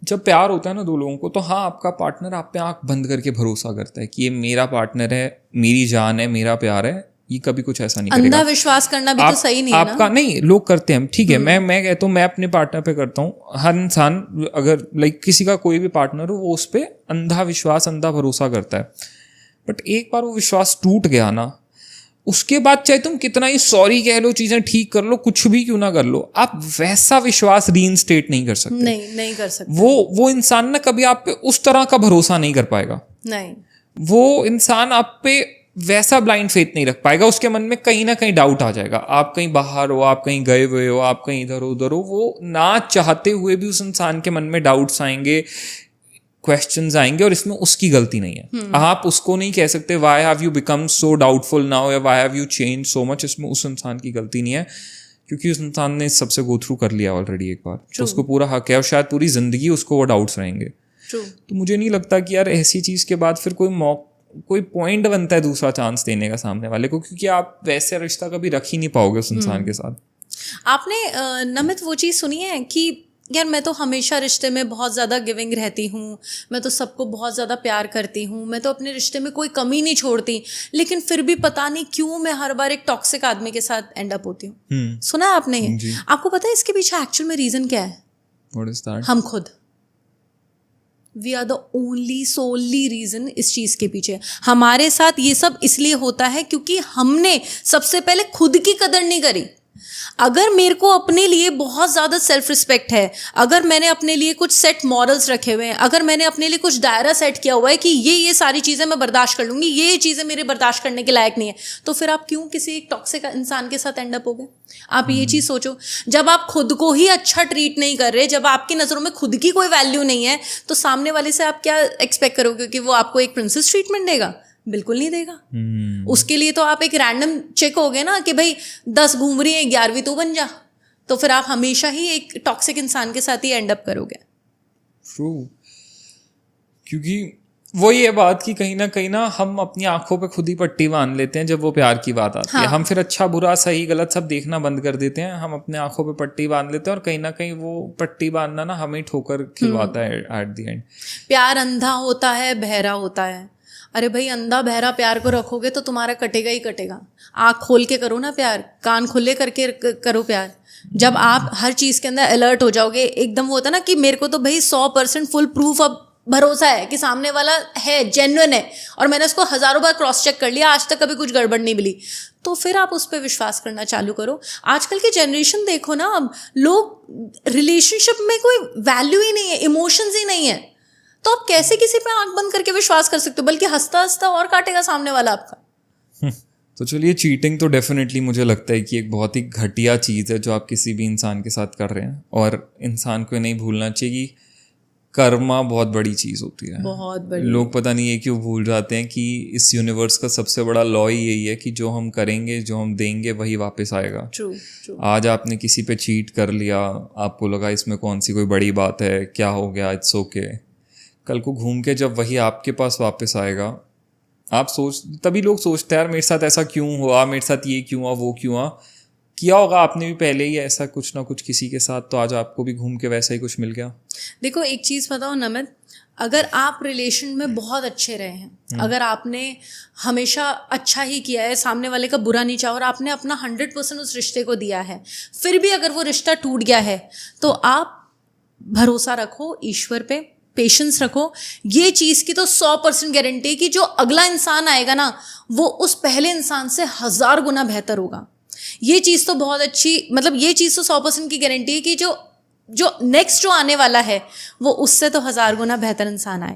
जब प्यार होता है ना दो लोगों को, तो हाँ आपका पार्टनर आप पे आंख बंद करके भरोसा करता है कि ये मेरा पार्टनर है, मेरी जान है, मेरा प्यार है, ये कभी कुछ ऐसा नहीं करेगा। अंधा विश्वास करना भी तो सही नहीं है ना। आपका नहीं, लोग करते हैं, ठीक है, मैं कहता हूँ, मैं अपने पार्टनर पे करता हूँ। हर इंसान अगर लाइक किसी का कोई भी पार्टनर हो, वो उस पर अंधा विश्वास, अंधा भरोसा करता है। बट एक बार वो विश्वास टूट गया ना, उसके बाद चाहे तुम कितना ही सॉरी कह लो, चीजें ठीक कर लो, कुछ भी क्यों ना कर लो, आप वैसा विश्वास रीइंस्टेट नहीं कर सकते। नहीं कर सकते। वो इंसान ना कभी आप पे उस तरह का भरोसा नहीं कर पाएगा। नहीं, वो इंसान आप पे वैसा ब्लाइंड फेथ नहीं रख पाएगा। उसके मन में कहीं ना कहीं डाउट आ जाएगा। आप कहीं बाहर हो, आप कहीं गए हुए हो, आप कहीं इधर उधर हो, वो ना चाहते हुए भी उस इंसान के मन में डाउट्स आएंगे, क्वेश्चंस आएंगे, और इसमें उसकी गलती नहीं है। आप उसको नहीं कह सकते why have you become so doubtful now, या why have you change so much. इसमें उस इंसान की गलती नहीं है, क्योंकि उस इंसान ने इस सबसे गो थ्रू कर लिया ऑलरेडी एक बार, तो उसको पूरा हक है, और शायद पूरी जिंदगी उसको वो डाउट्स रहेंगे। तो मुझे नहीं लगता कि यार ऐसी चीज के बाद फिर कोई पॉइंट बनता है दूसरा चांस देने का सामने वाले को, क्योंकि आप वैसे रिश्ता कभी रख ही नहीं पाओगे उस इंसान के साथ। आपने नमित वो चीज़ सुनी है कि यार मैं तो हमेशा रिश्ते में बहुत ज़्यादा गिविंग रहती हूँ, मैं तो सबको बहुत ज़्यादा प्यार करती हूँ, मैं तो अपने रिश्ते में कोई कमी नहीं छोड़ती, लेकिन फिर भी पता नहीं क्यों मैं हर बार एक टॉक्सिक आदमी के साथ एंड अप होती हूँ। सुना है आपने ये? आपको पता है इसके पीछे एक्चुअल में रीज़न क्या है? What is that? हम खुद, we are the only solely reason इस चीज के पीछे। हमारे साथ ये सब इसलिए होता है क्योंकि हमने सबसे पहले खुद की कदर नहीं करी। अगर मेरे को अपने लिए बहुत ज़्यादा सेल्फ रिस्पेक्ट है, अगर मैंने अपने लिए कुछ सेट मॉरल्स रखे हुए हैं, अगर मैंने अपने लिए कुछ दायरा सेट किया हुआ है कि ये सारी चीज़ें मैं बर्दाश्त कर लूँगी, ये चीज़ें मेरे बर्दाश्त करने के लायक नहीं है, तो फिर आप क्यों किसी एक टॉक्सिक इंसान के साथ एंड अप हो गए? आप ये चीज़ सोचो। जब आप खुद को ही अच्छा ट्रीट नहीं कर रहे, जब आपकी नज़रों में खुद की कोई वैल्यू नहीं है, तो सामने वाले से आप क्या एक्सपेक्ट करोगे कि वो आपको एक प्रिंसेस ट्रीटमेंट देगा? बिल्कुल नहीं देगा। उसके लिए तो आप एक रैंडम चेक हो गए ना कि भाई 10 घूम रही है, 11वीं तू बन जा। तो फिर आप हमेशा ही एक टॉक्सिक इंसान के साथ ही एंड अप करोगे। ट्रू, क्योंकि वही है बात कि कहीं ना हम अपनी आंखों पे खुद ही पट्टी बांध लेते हैं जब वो प्यार की बात आती है। हम फिर अच्छा बुरा सही गलत सब देखना बंद कर देते हैं, हम अपने आंखों पे पट्टी बांध लेते हैं, और कहीं ना कहीं वो पट्टी बांधना ना हमें ठोकर खिलवाता है एट द एंड। प्यार अंधा होता है, बहरा होता है। अरे भाई, अंधा बहरा प्यार को रखोगे तो तुम्हारा कटेगा ही कटेगा। आँख खोल के करो ना प्यार, कान खुले करके करो प्यार। जब आप हर चीज़ के अंदर अलर्ट हो जाओगे, एकदम वो होता ना कि मेरे को तो भाई 100% फुल प्रूफ अब भरोसा है कि सामने वाला है, जेन्युइन है, और मैंने उसको हज़ारों बार क्रॉस चेक कर लिया, आज तक कभी कुछ गड़बड़ नहीं मिली, तो फिर आप उस पर विश्वास करना चालू करो। आजकल की जनरेशन देखो ना, अब लोग रिलेशनशिप में कोई वैल्यू ही नहीं है, इमोशंस ही नहीं है, तो आप कैसे किसी पे आंख बंद करके विश्वास कर सकते हो? बल्कि हंसता हंसता और काटेगा सामने वाला आपका। तो चलिए, चीटिंग तो डेफिनेटली मुझे लगता है कि एक बहुत ही घटिया चीज़ है जो आप किसी भी इंसान के साथ कर रहे हैं, और इंसान को नहीं भूलना चाहिए कि कर्मा बहुत बड़ी चीज़ होती है, बहुत बड़ी। लोग पता नहीं ये क्यों भूल जाते हैं कि इस यूनिवर्स का सबसे बड़ा लॉ ही यही है कि जो हम करेंगे, जो हम देंगे, वही वापस आएगा। True. आज आपने किसी पे चीट कर लिया, आपको लगा इसमें कौन सी कोई बड़ी बात है, क्या हो गया, इट्स ओके। कल को घूम के जब वही आपके पास वापस आएगा, आप तभी लोग सोचते हैं यार मेरे साथ ऐसा क्यों हुआ, मेरे साथ ये क्यों हुआ, वो क्यों हुआ। किया होगा आपने भी पहले ही ऐसा कुछ ना कुछ किसी के साथ, तो आज आपको भी घूम के वैसा ही कुछ मिल गया। देखो एक चीज़ बताओ नमित, अगर आप रिलेशन में बहुत अच्छे रहे हैं, अगर आपने हमेशा अच्छा ही किया है, सामने वाले का बुरा नहीं चाहा, और आपने अपना 100% उस रिश्ते को दिया है, फिर भी अगर वो रिश्ता टूट गया है, तो आप भरोसा रखो ईश्वर पे, पेशेंस रखो। ये चीज़ की तो 100% गारंटी है कि जो अगला इंसान आएगा ना, वो उस पहले इंसान से 1000 गुना बेहतर होगा। ये चीज़ तो बहुत अच्छी, मतलब ये चीज़ तो 100% की गारंटी है कि जो नेक्स्ट जो आने वाला है, वो उससे तो 1000 गुना बेहतर इंसान आए।